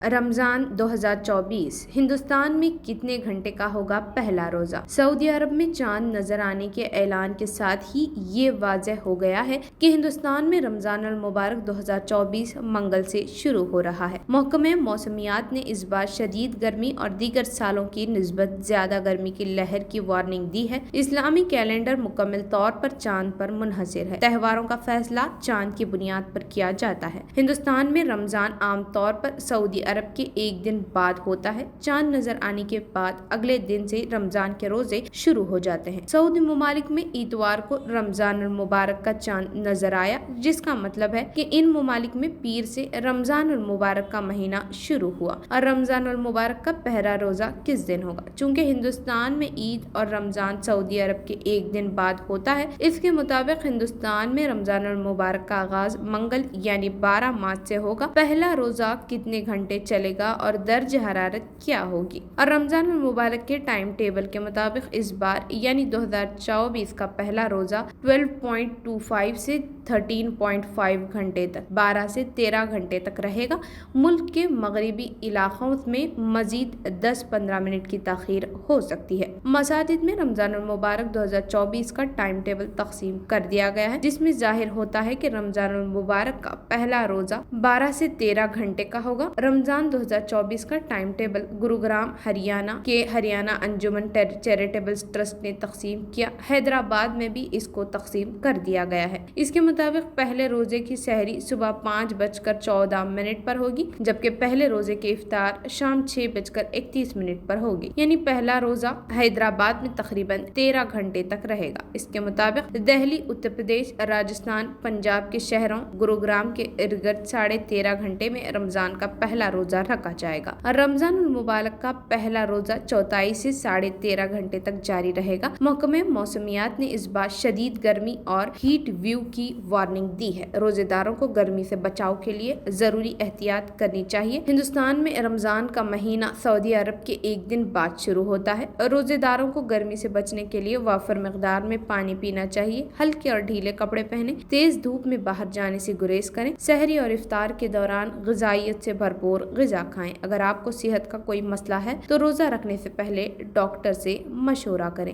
रमजान 2024 हिंदुस्तान में कितने घंटे का होगा पहला रोजा। सऊदी अरब में चांद नजर आने के ऐलान के साथ ही ये वाज़ेह हो गया है कि हिंदुस्तान में रमजान अल मुबारक 2024 मंगल से शुरू हो रहा है। महकमे मौसमियात ने इस बार शदीद गर्मी और दीगर सालों की निस्बत ज्यादा गर्मी की लहर की वार्निंग दी है। इस्लामी कैलेंडर मुकम्मल तौर पर चांद पर मुनहसिर है। त्योहारों का फैसला चांद की बुनियाद पर किया जाता है। हिंदुस्तान में रमजान आमतौर पर सऊदी अरब के एक दिन बाद होता है। चांद नजर आने के बाद अगले दिन से रमजान के रोजे शुरू हो जाते हैं। सऊदी ममालिक में इतवार को रमजान अल मुबारक का चांद नजर आया, जिसका मतलब है कि इन ममालिक में पीर से रमजान अल मुबारक का महीना शुरू हुआ। और रमजान अल मुबारक का पहला रोजा किस दिन होगा? चूंकि हिंदुस्तान में ईद और रमजान सऊदी अरब के एक दिन बाद होता है, इसके मुताबिक हिंदुस्तान में रमजान अल मुबारक का आगाज मंगल यानी 12 मार्च से होगा। पहला रोजा कितने घंटे चलेगा और दर्ज हरारत क्या होगी? और रमजान मुबारक के टाइम टेबल के मुताबिक इस बार यानी 2024 का पहला रोजा 12.25 से 13.5 घंटे तक 12 से 13 घंटे तक रहेगा। मुल्क के मगरिबी इलाकों में मजीद 10-15 मिनट की ताखीर हो सकती है। मसाजिद में रमजान मुबारक 2024 का टाइम टेबल तकसीम कर दिया गया है, जिसमें जाहिर होता है कि रमजान मुबारक का पहला रोजा 12 से 13 घंटे का होगा। रमजान 2024 का टाइम टेबल गुरुग्राम हरियाणा के हरियाणा अंजुमन चैरिटेबल ट्रस्ट ने तकसीम किया। हैदराबाद में भी इसको तकसीम कर दिया गया है। इसके मुताबिक पहले रोजे की सहरी सुबह 5:14 पर होगी, जबकि पहले रोजे के इफ्तार शाम 6:31 पर होगी। यानी पहला रोजा हैदराबाद में तकरीबन 13 घंटे तक रहेगा। इसके मुताबिक दिल्ली, उत्तर प्रदेश, राजस्थान, पंजाब के शहरों गुरुग्राम के इर्द गिर्द 13.5 घंटे में रमजान का पहला रोजा रखा जाएगा। रमजान मुबारक का पहला रोजा 24 से 13.5 घंटे तक जारी रहेगा। महकमे मौसमियात ने इस बार शदीद गर्मी और हीट व्यू की वार्निंग दी है। रोजेदारों को गर्मी से बचाव के लिए जरूरी एहतियात करनी चाहिए। हिंदुस्तान में रमजान का महीना सऊदी अरब के एक दिन बाद शुरू होता है। रोजेदारों को गर्मी से बचने के लिए वाफर मिकदार में पानी पीना चाहिए। हल्के और ढीले कपड़े पहने, तेज धूप में बाहर जाने से गुरेज करें। सहरी और इफ्तार के दौरान ग़िज़ाइयत से भरपूर ग़िज़ा खाएं। अगर आपको सेहत का कोई मसला है तो रोज़ा रखने से पहले डॉक्टर से मशवरा करें।